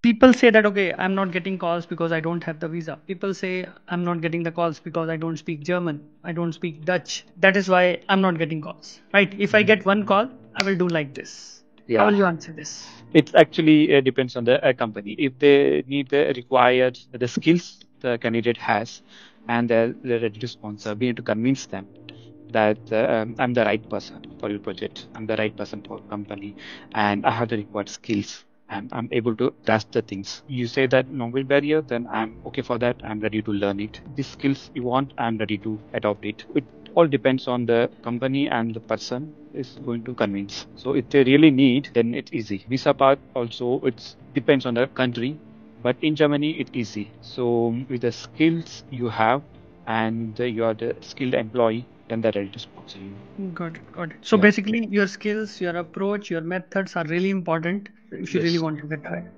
People say that, okay, I'm not getting calls because I don't have the visa. People say I'm not getting the calls because I don't speak German, I don't speak Dutch. That is why I'm not getting calls, right? If I get one call, I will do like this. How will you answer this? It actually depends on the company. If they need the required the skills the candidate has, and they're ready to sponsor, we need to convince them that I'm the right person for your project. I'm the right person for company, and I have the required skills. And I'm able to grasp the things. You say that language barrier, then I'm okay for that. I'm ready to learn it. These skills you want, I'm ready to adopt it. It all depends on the company and the person is going to convince. So if they really need, then it's easy. Visa part also it depends on the country, but in Germany it's easy. So with the skills you have and you are the skilled employee, then they're ready to sponsor you. Got it, got it. So Yeah. basically, your skills, your approach, your methods are really important if you really Yes. want to get hired.